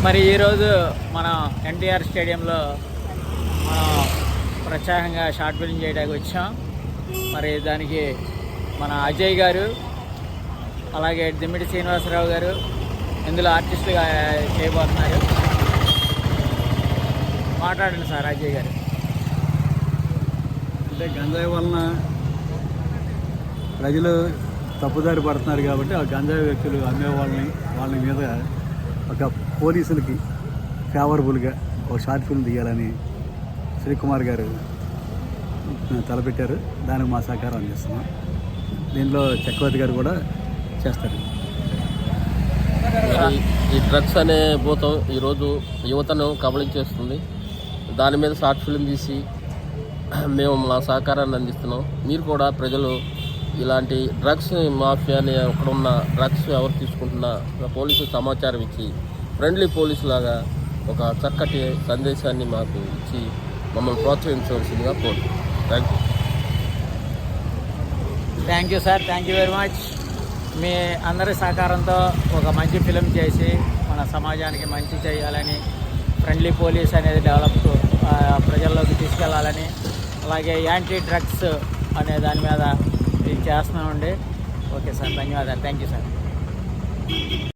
మరి ఈరోజు మనం ఎన్టీఆర్ స్టేడియంలో మనం ప్రత్యేకంగా షార్ట్ ఫిల్మ్ చేయడానికి వచ్చాం. మరి దానికి మన అజయ్ గారు అలాగే దిమ్మిడి శ్రీనివాసరావు గారు ఇందులో ఆర్టిస్టులుగా చేయబోతున్నారు. మాట్లాడండి సార్ అజయ్ గారు. అంటే గంజాయి వలన ప్రజలు తప్పుదారి పడుతున్నారు కాబట్టి ఆ గంజాయి వ్యక్తులు అమ్మే వాళ్ళ మీద ఒక పోలీసులకి ఫేవరబుల్గా ఒక షార్ట్ ఫిల్మ్ తీయాలని శ్రీకుమార్ గారు తలపెట్టారు. దానికి మా సహకారం అందిస్తున్నాం. దీంట్లో చక్రవర్తి గారు కూడా చేస్తారు. ఈ డ్రగ్స్ అనే భూతం ఈరోజు యువతను కబళించేస్తుంది. దాని మీద షార్ట్ ఫిల్మ్ తీసి మేము మా సహకారాన్ని అందిస్తున్నాం. మీరు కూడా ప్రజలు ఇలాంటి డ్రగ్స్ మాఫియాని అక్కడున్న డ్రగ్స్ ఎవరు తీసుకుంటున్నా పోలీసు సమాచారం ఇచ్చి ఫ్రెండ్లీ పోలీసు లాగా ఒక చక్కటి సందేశాన్ని మాకు ఇచ్చి మమ్మల్ని ప్రోత్సహించవలసిందిగా కోరుతున్నాం. Thank you sir. Thank you very much. మీ అందరి సహకారంతో ఒక మంచి ఫిలిం చేసి మన సమాజానికి మంచి చేయాలని, ఫ్రెండ్లీ పోలీస్ అనేది డెవలప్ ప్రజల్లోకి తీసుకెళ్లాలని, అలాగే యాంటీ డ్రగ్స్ అనే దాని మీద ఇది చేస్తున్నామండి. ఓకే సార్, ధన్యవాదాలు. Thank you sir.